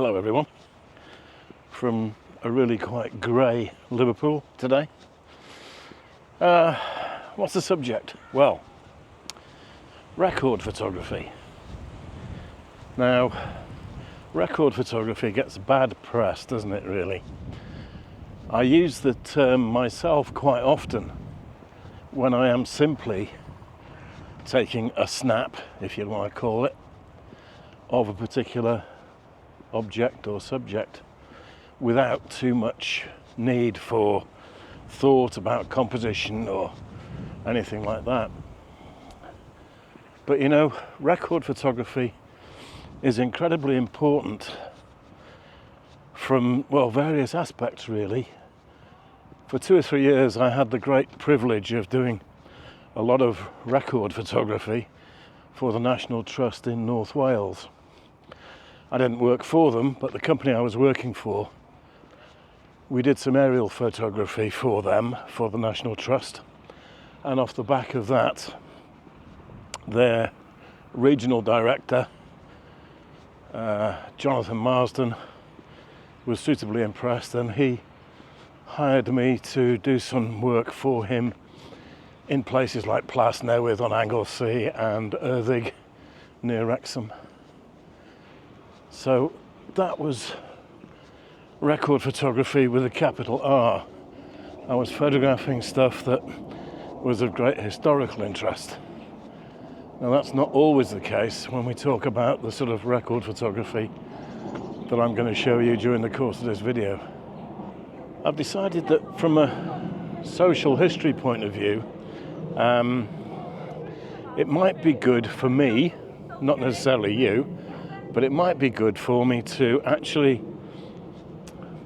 Hello everyone, from a really quite grey Liverpool today. What's the subject? Well, record photography. Now, record photography gets bad press, doesn't it really? I use the term myself quite often when I am simply taking a snap, if you want to call it, of a particular object or subject without too much need for thought about composition or anything like that. But you know, record photography is incredibly important from, well, various aspects really. For 2 or 3 years I had the great privilege of doing a lot of record photography for the National Trust in North Wales. I didn't work for them, but the company I was working for, we did some aerial photography for them, for the National Trust, and off the back of that, their regional director, Jonathan Marsden, was suitably impressed, and he hired me to do some work for him in places like Plas Newydd on Anglesey and Erddig near Wrexham. So that was record photography with a capital R. I was photographing stuff that was of great historical interest. Now that's not always the case when we talk about the sort of record photography that I'm going to show you during the course of this video. I've decided that from a social history point of view, it might be good for me, not necessarily you, but it might be good for me to actually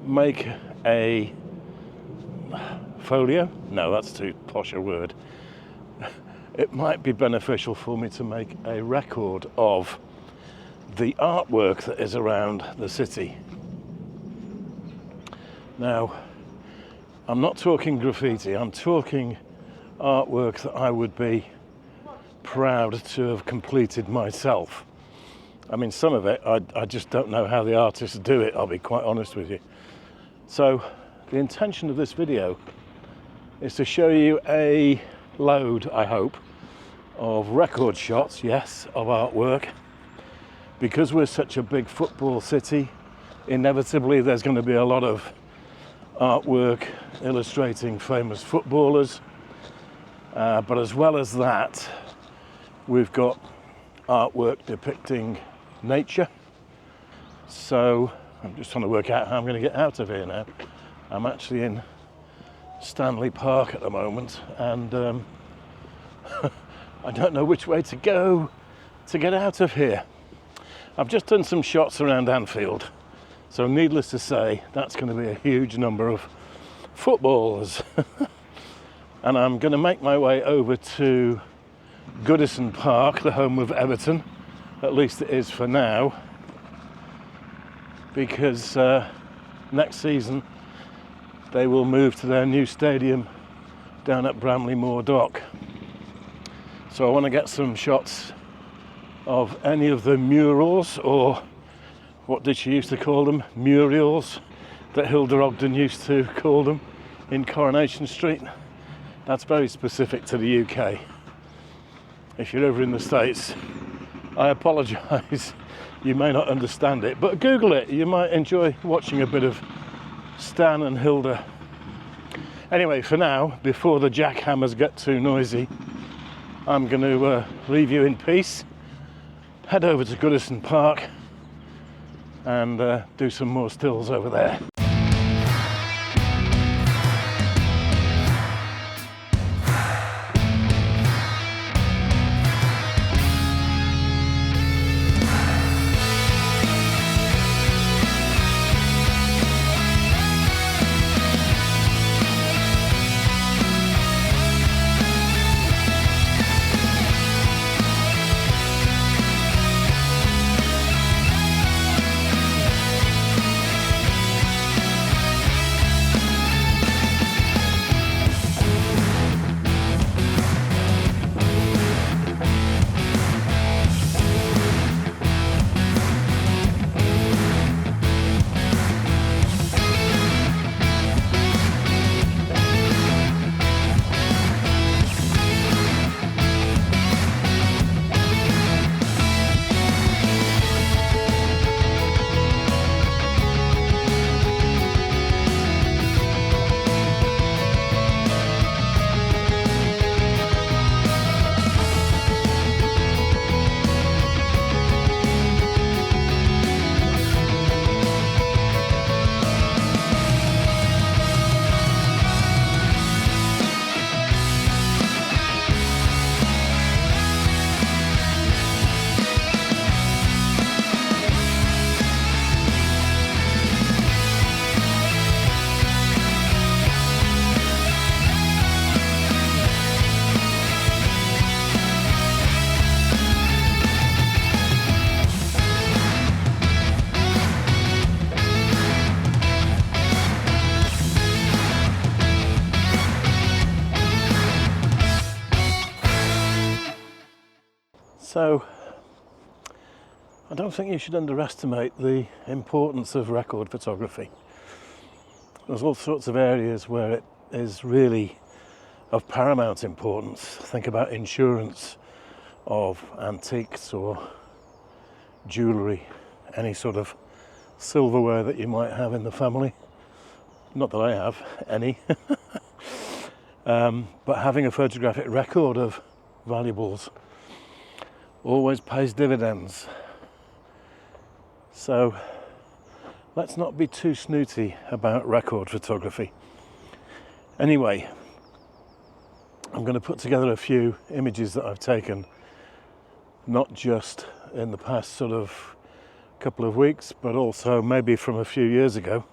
make a folio. No, that's too posh a word. It might be beneficial for me to make a record of the artwork that is around the city. Now, I'm not talking graffiti, I'm talking artwork that I would be proud to have completed myself. I mean, some of it, I just don't know how the artists do it, I'll be quite honest with you. So, the intention of this video is to show you a load, I hope, of record shots, yes, of artwork. Because we're such a big football city, inevitably there's going to be a lot of artwork illustrating famous footballers. But as well as that, we've got artwork depicting nature. So I'm just trying to work out how I'm going to get out of here now. I'm actually in Stanley Park at the moment, and I don't know which way to go to get out of here. I've just done some shots around Anfield, so needless to say, that's going to be a huge number of footballers. And I'm going to make my way over to Goodison Park, the home of Everton, at least it is for now, because next season they will move to their new stadium down at Bramley Moor Dock. So I want to get some shots of any of the murals, or what did she used to call them, murials, that Hilda Ogden used to call them in Coronation Street. That's very specific to the UK. If you're over in the States, I apologise, you may not understand it, but Google it, you might enjoy watching a bit of Stan and Hilda. Anyway, for now, before the jackhammers get too noisy, I'm going to leave you in peace, head over to Goodison Park and do some more stills over there. So I don't think you should underestimate the importance of record photography. There's all sorts of areas where it is really of paramount importance. Think about insurance of antiques or jewellery, any sort of silverware that you might have in the family. Not that I have any. But having a photographic record of valuables always pays dividends. So let's not be too snooty about record photography. Anyway, I'm going to put together a few images that I've taken, not just in the past sort of couple of weeks, but also maybe from a few years ago.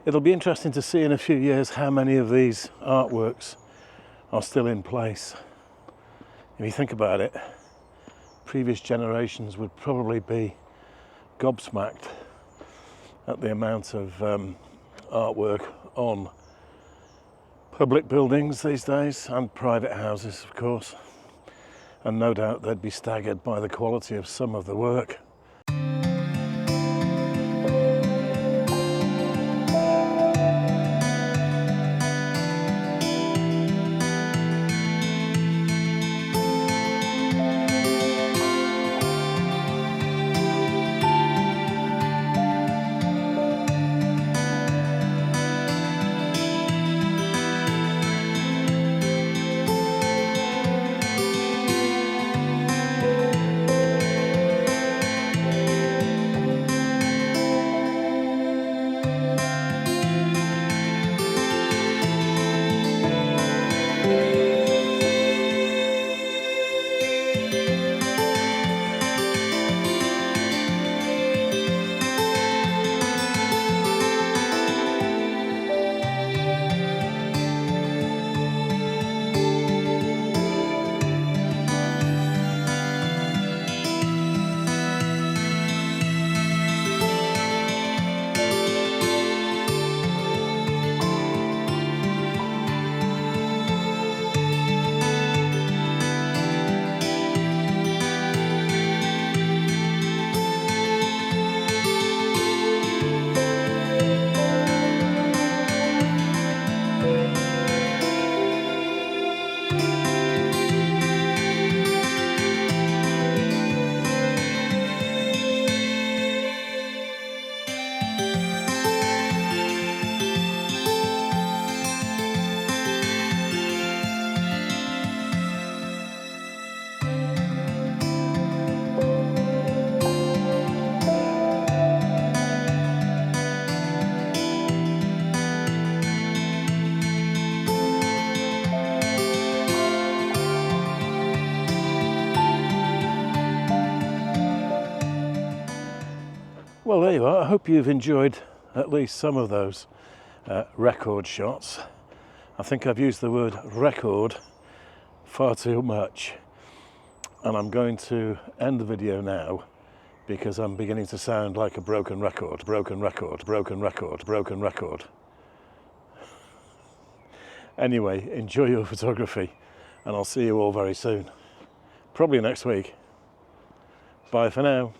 It'll be interesting to see in a few years how many of these artworks are still in place. If you think about it, previous generations would probably be gobsmacked at the amount of artwork on public buildings these days, and private houses, of course. And no doubt they'd be staggered by the quality of some of the work. Well, there you are. I hope you've enjoyed at least some of those record shots. I think I've used the word record far too much, and I'm going to end the video now because I'm beginning to sound like a broken record. Anyway, enjoy your photography, and I'll see you all very soon. Probably next week. Bye for now.